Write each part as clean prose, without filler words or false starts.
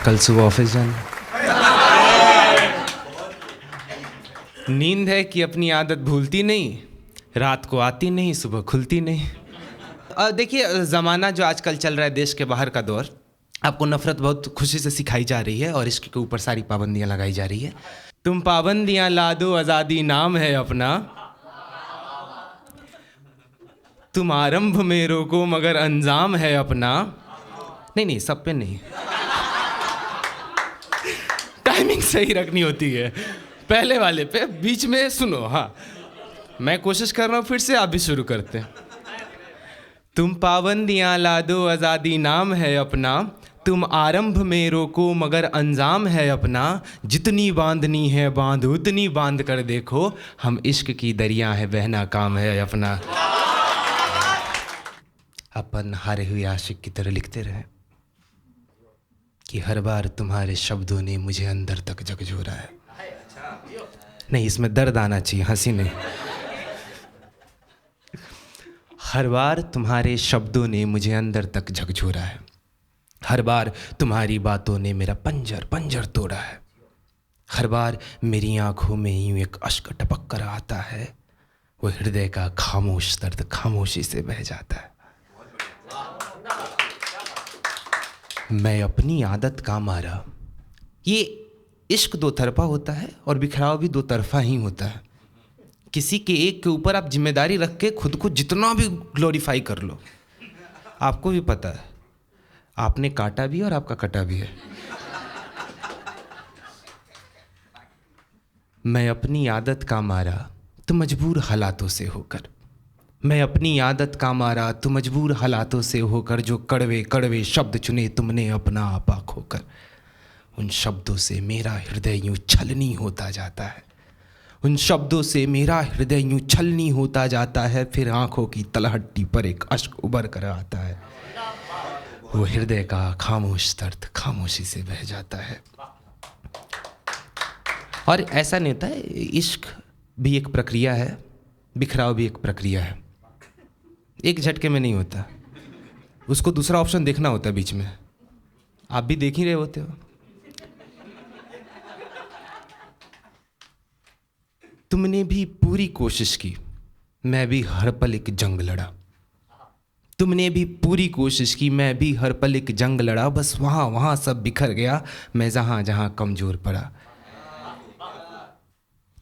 कल सुबह ऑफिस जाना। नींद है कि अपनी आदत भूलती नहीं, रात को आती नहीं, सुबह खुलती नहीं। देखिए, ज़माना जो आजकल चल रहा है, देश के बाहर का दौर, आपको नफ़रत बहुत खुशी से सिखाई जा रही है और इश्क के ऊपर सारी पाबंदियां लगाई जा रही है। तुम पाबंदियां ला दो, आज़ादी नाम है अपना। तुम आरंभ में रोको मगर अंजाम है अपना। नहीं, सब पे नहीं, टाइमिंग सही रखनी होती है। पहले वाले पे, बीच में सुनो। हाँ, मैं कोशिश कर रहा हूँ, फिर से आप भी शुरू करते हैं। तुम पाबंदियां ला दो, आज़ादी नाम है अपना। तुम आरंभ में रोको मगर अंजाम है अपना। जितनी बांधनी है बांध, उतनी बांध कर देखो। हम इश्क की दरिया है, बहना काम है अपना। अपन हारे हुए आशिक की तरह लिखते रहे कि हर बार तुम्हारे शब्दों ने मुझे अंदर तक झकझोरा है। नहीं, इसमें दर्द आना चाहिए, हंसी नहीं। हर बार तुम्हारे शब्दों ने मुझे अंदर तक झकझोरा है। हर बार तुम्हारी बातों ने मेरा पंजर तोड़ा है। हर बार मेरी आंखों में यूं एक अश्क टपक कर आता है। वो हृदय का खामोश दर्द खामोशी से बह जाता है। मैं अपनी आदत का मारा। ये इश्क दो तरफा होता है और बिखराव भी दो तरफा ही होता है। किसी के एक के ऊपर आप जिम्मेदारी रख के खुद को जितना भी ग्लोरीफाई कर लो, आपको भी पता है आपने काटा भी और आपका कटा भी है। मैं अपनी आदत का मारा तो मजबूर हालातों से होकर। मैं अपनी आदत का मारा तो मजबूर हालातों से होकर। जो कड़वे कड़वे शब्द चुने तुमने अपना आपा खोकर। उन शब्दों से मेरा हृदय यूं छलनी होता जाता है। उन शब्दों से मेरा हृदय यूं छलनी होता जाता है। फिर आंखों की तलहटी पर एक अश्क उबर कर आता है। वो हृदय का खामोश दर्द खामोशी से बह जाता है। और ऐसा नहीं होता है, इश्क भी एक प्रक्रिया है, बिखराव भी एक प्रक्रिया है। एक झटके में नहीं होता, उसको दूसरा ऑप्शन देखना होता है बीच में। आप भी देख ही रहे होते हो। तुमने भी पूरी कोशिश की, मैं भी हर पल एक जंग लड़ा। तुमने भी पूरी कोशिश की, मैं भी हर पल एक जंग लड़ा। बस वहाँ वहाँ सब बिखर गया, मैं जहाँ जहाँ कमज़ोर पड़ा।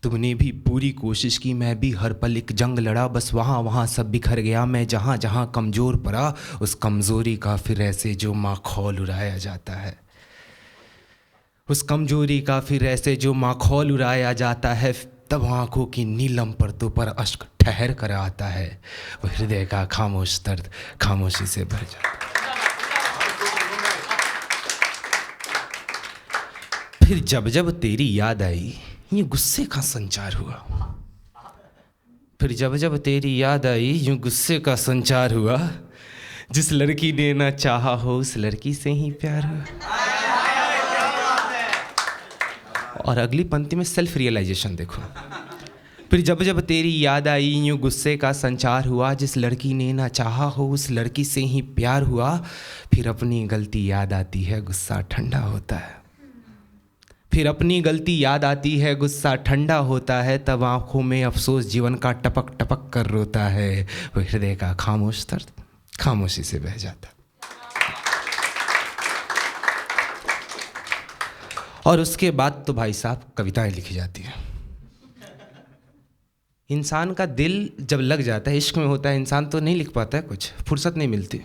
तुमने भी पूरी कोशिश की, मैं भी हर पल एक जंग लड़ा। बस वहाँ वहाँ सब बिखर गया, मैं जहाँ जहाँ कमज़ोर पड़ा। उस कमज़ोरी का फिर ऐसे जो माखौल उड़ाया जाता है। उस कमज़ोरी का फिर ऐसे जो माखौल उड़ाया जाता है। तब आँखों की नीलम परतों पर अश्क ठहर कर आता है। वो हृदय का खामोश दर्द खामोशी से भर जाता है। फिर जब जब तेरी याद आई, यूं गुस्से का संचार हुआ। फिर जब जब तेरी याद आई, यूं गुस्से का संचार हुआ। जिस लड़की ने ना चाहा हो, उस लड़की से ही प्यार हुआ। और अगली पंक्ति में सेल्फ रियलाइजेशन देखो। फिर जब जब तेरी याद आई, यूं गुस्से का संचार हुआ। जिस लड़की ने ना चाहा हो, उस लड़की से ही प्यार हुआ। फिर अपनी गलती याद आती है, गुस्सा ठंडा होता है। फिर अपनी गलती याद आती है, गुस्सा ठंडा होता है। तब आंखों में अफसोस जीवन का टपक टपक कर रोता है। वो हृदय का खामोश दर्द खामोशी से बह जाता है। और उसके बाद तो भाई साहब कविताएं लिखी जाती हैं। इंसान का दिल जब लग जाता है, इश्क में होता है, इंसान तो नहीं लिख पाता है, कुछ फुर्सत नहीं मिलती।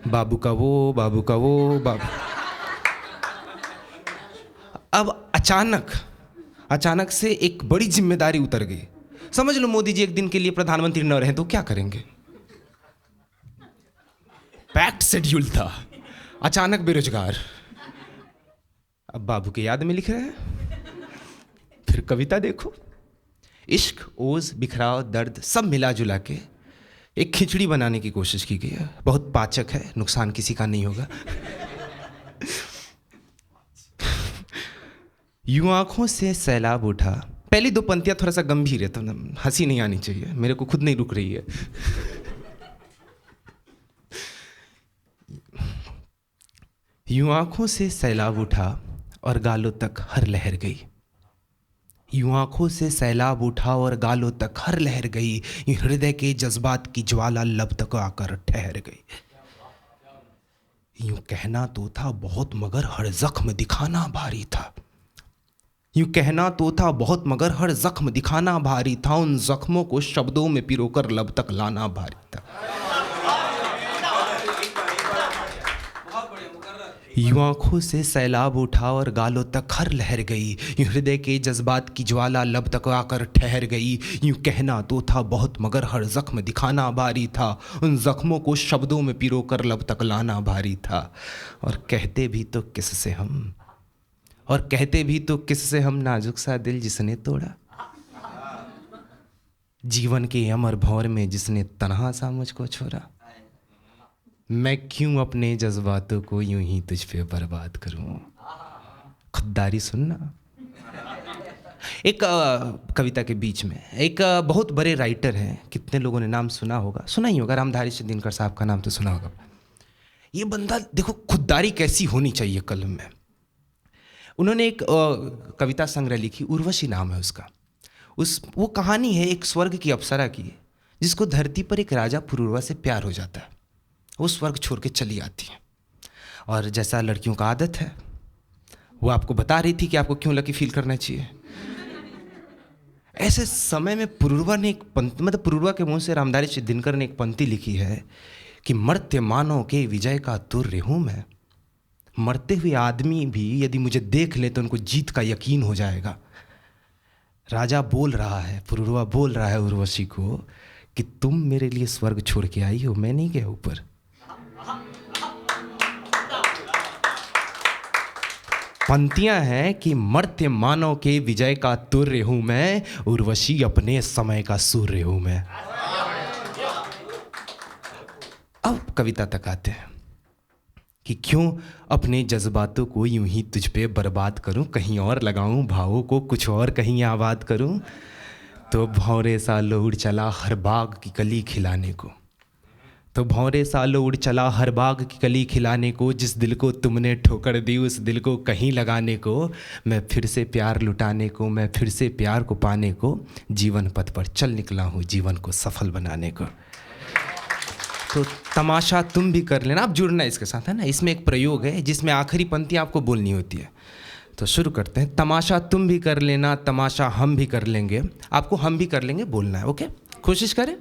बाबू का वो, बाबू का वो, बाबू। अब अचानक से एक बड़ी जिम्मेदारी उतर गई। समझ लो मोदी जी एक दिन के लिए प्रधानमंत्री न रहे तो क्या करेंगे। पैक्ड शेड्यूल था, अचानक बेरोजगार। अब बाबू की याद में लिख रहे हैं। फिर कविता देखो, इश्क, ओज, बिखराव, दर्द सब मिला जुला के एक खिचड़ी बनाने की कोशिश की गई है। बहुत पाचक है, नुकसान किसी का नहीं होगा। यूं आंखों से सैलाब उठा। पहली दो पंक्तियां थोड़ा सा गंभीर है, तो हंसी नहीं आनी चाहिए, मेरे को खुद नहीं रुक रही है। यूं आंखों से सैलाब उठा और गालों तक हर लहर गई। यूं आंखों से सैलाब उठा और गालों तक हर लहर गई। यूं हृदय के जज्बात की ज्वाला लब तक आकर ठहर गई। यूं कहना तो था बहुत मगर हर जख्म दिखाना भारी था। यूं कहना तो था बहुत मगर हर जख्म दिखाना भारी था। उन जख्मों को शब्दों में पिरोकर लब तक लाना भारी था। यूं आंखों से सैलाब उठा और गालों तक हर लहर गई। यूं हृदय के जज्बात की ज्वाला लब तक आकर ठहर गई। यूं कहना तो था बहुत मगर हर जख्म दिखाना भारी था। उन जख्मों को शब्दों में पिरोकर लब तक लाना भारी था। और कहते भी तो किससे हम, और कहते भी तो किससे हम, नाजुक सा दिल जिसने तोड़ा। जीवन के अमर भौर में जिसने तन्हा सा मुझको छोड़ा। मैं क्यों अपने जज्बातों को यूं ही तुझ पे बर्बाद करूं। खुददारी सुनना। एक कविता के बीच में एक बहुत बड़े राइटर हैं, कितने लोगों ने नाम सुना होगा, सुना ही होगा, रामधारी सिद्दीनकर साहब का नाम तो सुना होगा। ये बंदा देखो खुददारी कैसी होनी चाहिए कलम में। उन्होंने एक कविता संग्रह लिखी, उर्वशी नाम है उसका। वो कहानी है एक स्वर्ग की अप्सरा की, जिसको धरती पर एक राजा पुरूरवा से प्यार हो जाता है। वो स्वर्ग छोड़ के चली आती है और जैसा लड़कियों का आदत है, वो आपको बता रही थी कि आपको क्यों लकी फील करना चाहिए। ऐसे समय में पुरूरवा ने एक पंक्ति, मतलब पुरूरवा के मुंह से रामधारी सिद्दीनकर ने एक पंक्ति लिखी है कि मर्त्य मानव के विजय का तुर्य हूँ मैं। मरते हुए आदमी भी यदि मुझे देख ले तो उनको जीत का यकीन हो जाएगा। राजा बोल रहा है, पुरूरवा बोल रहा है उर्वशी को कि तुम मेरे लिए स्वर्ग छोड़ के आई हो, मैं नहीं गया ऊपर। पंक्तियां हैं कि मर्त्य मानव के विजय का तुर्य हूं मैं, उर्वशी अपने समय का सूर्य हूं मैं। अब कविता तक आते हैं कि क्यों अपने जज्बातों को यूं ही तुझ पे बर्बाद करूं, कहीं और लगाऊं भावों को, कुछ और कहीं आबाद करूं। तो भौरे सालों उड़ चला हर बाग की कली खिलाने को, तो भौरे सालों उड़ चला हर बाग की कली खिलाने को। जिस दिल को तुमने ठोकर दी उस दिल को कहीं लगाने को, मैं फिर से प्यार लुटाने को, मैं फिर से प्यार को पाने को जीवन पथ पर चल निकला हूँ, जीवन को सफल बनाने को। तो तमाशा तुम भी कर लेना, आप जुड़ना इसके साथ, है ना। इसमें एक प्रयोग है जिसमें आखिरी पंक्ति आपको बोलनी होती है। तो शुरू करते हैं। तमाशा तुम भी कर लेना, तमाशा हम भी कर लेंगे। आपको हम भी कर लेंगे बोलना है, ओके। कोशिश करें।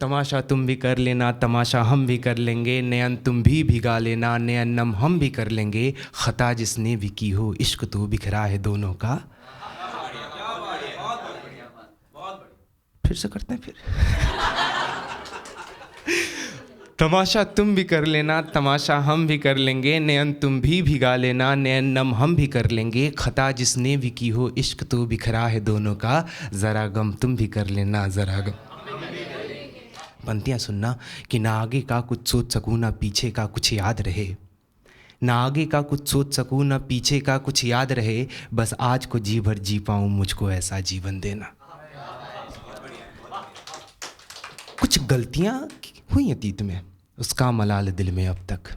तमाशा तुम भी कर लेना, तमाशा हम भी कर लेंगे। नयन तुम भी भिगा लेना, नयन नम हम भी कर लेंगे। खता जिसने भी की हो इश्क तो बिखरा है दोनों का। फिर से करते हैं फिर। तमाशा तुम भी कर लेना, तमाशा हम भी कर लेंगे। नयन तुम भी भिगा लेना, नयन नम हम भी कर लेंगे। खता जिसने भी की हो इश्क तो बिखरा है दोनों का। ज़रा गम तुम भी कर लेना, ज़रा गम। पंक्तियाँ सुनना कि ना आगे का कुछ सोच सकूँ ना पीछे का कुछ याद रहे। ना आगे का कुछ सोच सकूँ ना पीछे का कुछ याद रहे। बस आज को जी भर जी पाऊँ, मुझको ऐसा जीवन देना। कुछ गलतियाँ हुई अतीत में, उसका मलाल दिल में अब तक।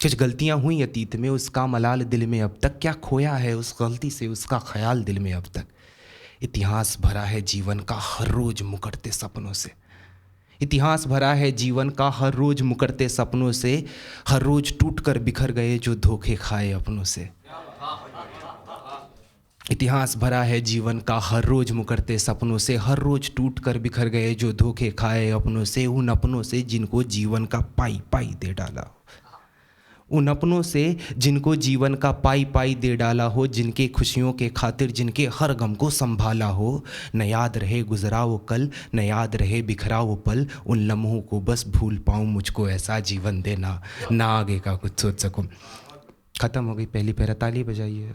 कुछ गलतियाँ हुई अतीत में, उसका मलाल दिल में अब तक। क्या खोया है उस गलती से उसका ख्याल दिल में अब तक। इतिहास भरा है जीवन का हर रोज मुकरते सपनों से। इतिहास भरा है जीवन का हर रोज मुकरते सपनों से। हर रोज टूट कर बिखर गए जो धोखे खाए अपनों से। इतिहास भरा है जीवन का हर रोज मुकरते सपनों से। हर रोज टूट कर बिखर गए जो धोखे खाए अपनों से। उन अपनों से जिनको जीवन का पाई पाई दे डाला हो। उन अपनों से जिनको जीवन का पाई पाई दे डाला हो। जिनके खुशियों के खातिर जिनके हर गम को संभाला हो। न याद रहे गुजरा वो कल, न याद रहे बिखरा वो पल। उन लम्हों को बस भूल पाऊँ, मुझको ऐसा जीवन देना। ना आगे का कुछ सोच सकूँ। ख़त्म हो गई पहली पैरा, ताली बजाइए।